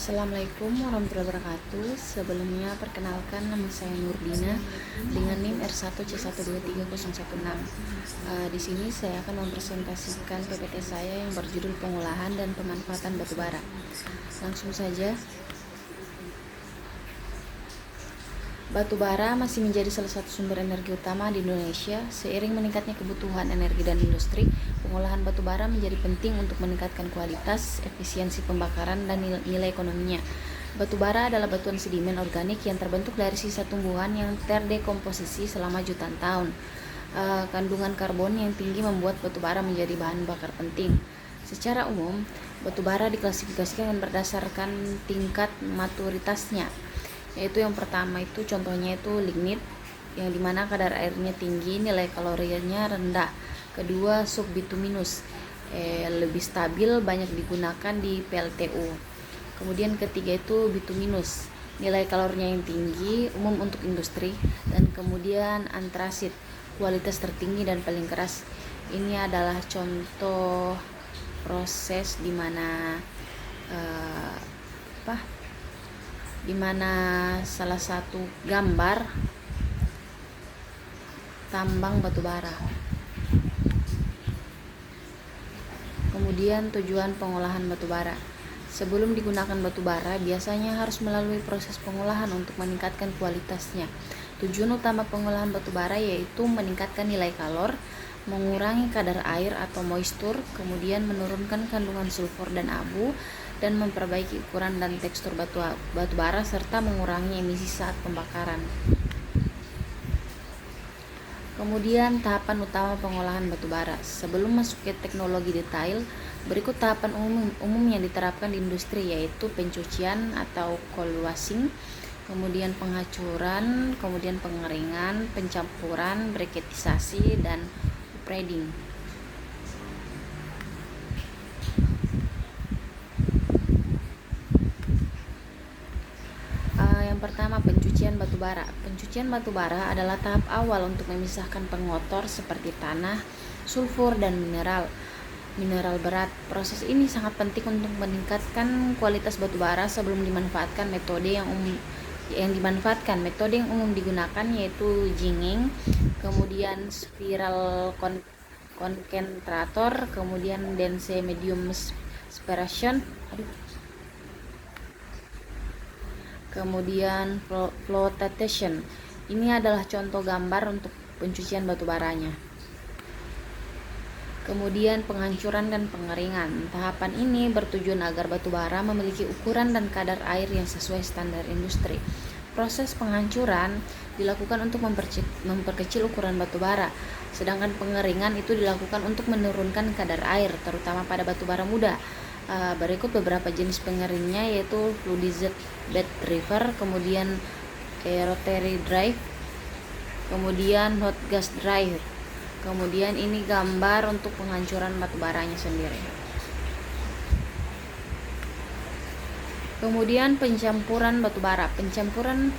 Assalamualaikum warahmatullahi wabarakatuh. Sebelumnya perkenalkan, nama saya Nurdina dengan NIM R1C123016. Di sini saya akan mempresentasikan PPT saya yang berjudul Pengolahan dan Pemanfaatan Batubara. Langsung saja. Batubara masih menjadi salah satu sumber energi utama di Indonesia. Seiring meningkatnya kebutuhan energi dan industri, pengolahan batubara menjadi penting untuk meningkatkan kualitas, efisiensi pembakaran, dan nilai ekonominya. Batubara adalah batuan sedimen organik yang terbentuk dari sisa tumbuhan yang terdekomposisi selama jutaan tahun. Kandungan karbon yang tinggi membuat batubara menjadi bahan bakar penting. Secara umum, batubara diklasifikasikan berdasarkan tingkat maturitasnya, yaitu yang pertama itu contohnya itu lignit, yang dimana kadar airnya tinggi, nilai kalorinya rendah. Kedua, subbituminus, lebih stabil, banyak digunakan di PLTU. Kemudian ketiga itu bituminus, nilai kalorinya yang tinggi, umum untuk industri. Dan kemudian antrasit, kualitas tertinggi dan paling keras. Ini adalah contoh proses dimana salah satu gambar tambang batubara. Kemudian tujuan pengolahan batubara. Sebelum digunakan batubara, biasanya harus melalui proses pengolahan untuk meningkatkan kualitasnya. Tujuan utama pengolahan batubara yaitu meningkatkan nilai kalor, mengurangi kadar air atau moistur, kemudian menurunkan kandungan sulfur dan abu, dan memperbaiki ukuran dan tekstur batubara serta mengurangi emisi saat pembakaran. Kemudian tahapan utama pengolahan batubara. Sebelum masuk ke teknologi detail, berikut tahapan umum yang diterapkan di industri, yaitu pencucian atau cold washing, kemudian penghacuran, kemudian pengeringan, pencampuran, briketisasi, dan upgrading. Yang pertama, pencucian batubara. Pencucian batubara adalah tahap awal untuk memisahkan pengotor seperti tanah, sulfur, dan mineral berat. Proses ini sangat penting untuk meningkatkan kualitas batubara sebelum dimanfaatkan. Metode yang umum digunakan yaitu jigging, kemudian spiral koncentrator, kemudian dense medium separation, kemudian flotation. Ini adalah contoh gambar untuk pencucian batubaranya. Kemudian penghancuran dan pengeringan. Tahapan ini bertujuan agar batubara memiliki ukuran dan kadar air yang sesuai standar industri. Proses penghancuran dilakukan untuk memperkecil ukuran batubara, sedangkan pengeringan itu dilakukan untuk menurunkan kadar air, terutama pada batubara muda. Berikut beberapa jenis pengeringnya, yaitu fluidized bed river, kemudian rotary drive, kemudian hot gas dryer. Kemudian ini gambar untuk penghancuran batubaranya sendiri. Kemudian pencampuran batubara. Pencampuran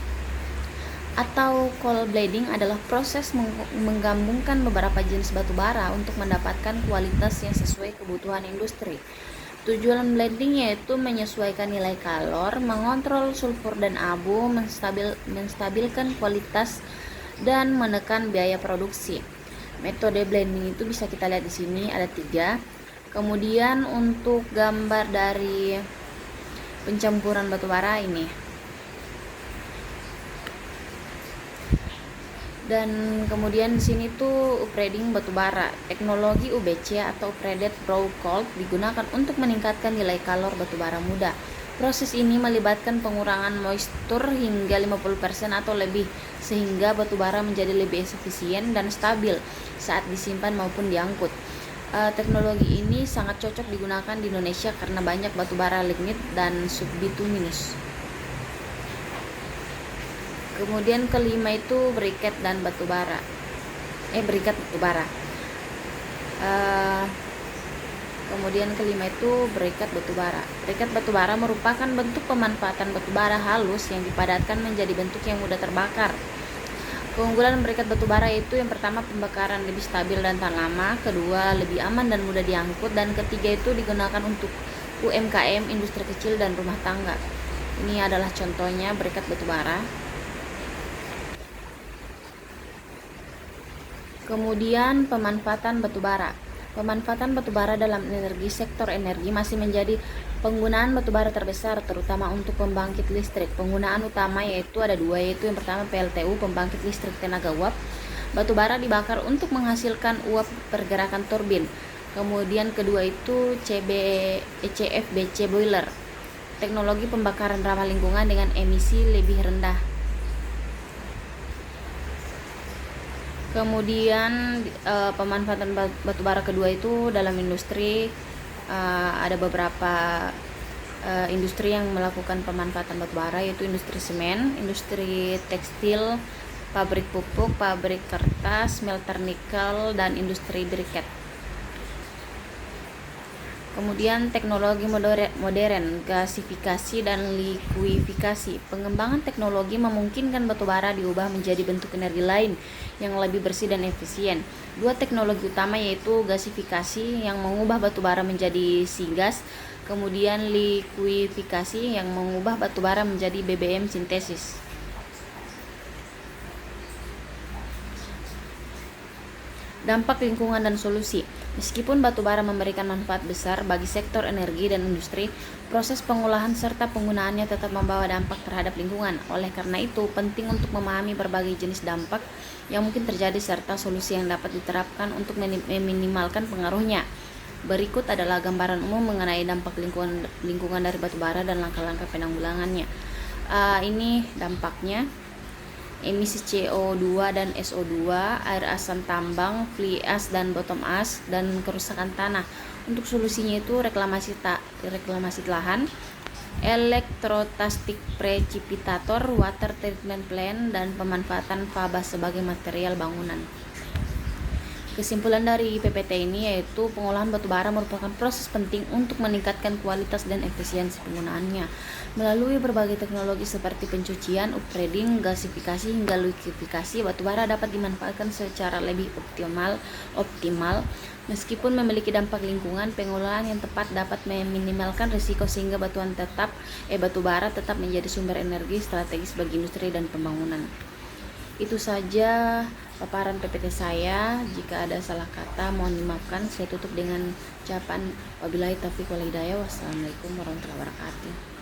atau cold blading adalah proses menggabungkan beberapa jenis batubara untuk mendapatkan kualitas yang sesuai kebutuhan industri. Tujuan blending yaitu menyesuaikan nilai kalor, mengontrol sulfur dan abu, menstabilkan kualitas, dan menekan biaya produksi. Metode blending itu bisa kita lihat di sini ada 3. Kemudian untuk gambar dari pencampuran batubara ini. Dan kemudian di sini tuh upgrading batubara. Teknologi UBC atau upgraded brown coal digunakan untuk meningkatkan nilai kalor batubara muda. Proses ini melibatkan pengurangan moistur hingga 50% atau lebih, sehingga batubara menjadi lebih efisien dan stabil saat disimpan maupun diangkut. Teknologi ini sangat cocok digunakan di Indonesia karena banyak batubara lignit dan subbituminus. Kemudian kelima itu briket batubara. Kemudian kelima itu briket batubara. Briket batubara merupakan bentuk pemanfaatan batubara halus yang dipadatkan menjadi bentuk yang mudah terbakar. Keunggulan briket batubara itu yang pertama, pembakaran lebih stabil dan tahan lama, kedua lebih aman dan mudah diangkut, dan ketiga itu digunakan untuk UMKM, industri kecil dan rumah tangga. Ini adalah contohnya berikat batubara. Kemudian pemanfaatan batubara. Pemanfaatan batubara dalam sektor energi masih menjadi penggunaan batubara terbesar, terutama untuk pembangkit listrik. Penggunaan utama yaitu ada dua, yaitu yang pertama PLTU, pembangkit listrik tenaga uap. Batubara dibakar untuk menghasilkan uap pergerakan turbin. Kemudian kedua itu CFBC boiler, teknologi pembakaran ramah lingkungan dengan emisi lebih rendah. Kemudian pemanfaatan batubara kedua itu dalam industri, ada beberapa industri yang melakukan pemanfaatan batubara, yaitu industri semen, industri tekstil, pabrik pupuk, pabrik kertas, smelter nikel, dan industri briket. Kemudian teknologi modern, gasifikasi dan likuifikasi. Pengembangan teknologi memungkinkan batubara diubah menjadi bentuk energi lain yang lebih bersih dan efisien. Dua teknologi utama yaitu gasifikasi yang mengubah batubara menjadi si-gas, kemudian likuifikasi yang mengubah batubara menjadi BBM sintesis. Dampak lingkungan dan solusi. Meskipun batubara memberikan manfaat besar bagi sektor energi dan industri, proses pengolahan serta penggunaannya tetap membawa dampak terhadap lingkungan. Oleh karena itu, penting untuk memahami berbagai jenis dampak yang mungkin terjadi serta solusi yang dapat diterapkan untuk meminimalkan pengaruhnya. Berikut adalah gambaran umum mengenai dampak lingkungan dari batubara dan langkah-langkah penanggulangannya. Ini dampaknya: emisi CO2 dan SO2, air asam tambang, fly ash dan bottom ash, dan kerusakan tanah. Untuk solusinya itu reklamasi lahan, elektrostatik precipitator, water treatment plant, dan pemanfaatan faba sebagai material bangunan. Kesimpulan dari PPT ini yaitu pengolahan batubara merupakan proses penting untuk meningkatkan kualitas dan efisiensi penggunaannya. Melalui berbagai teknologi seperti pencucian, upgrading, gasifikasi, hingga likuifikasi, batubara dapat dimanfaatkan secara lebih optimal. Meskipun memiliki dampak lingkungan, pengolahan yang tepat dapat meminimalkan risiko sehingga batubara tetap menjadi sumber energi strategis bagi industri dan pembangunan. Itu saja paparan PPT saya. Jika ada salah kata mohon dimaafkan. Saya tutup dengan ucapan wabillahi taufiq wal hidayah. Wassalamualaikum warahmatullahi wabarakatuh.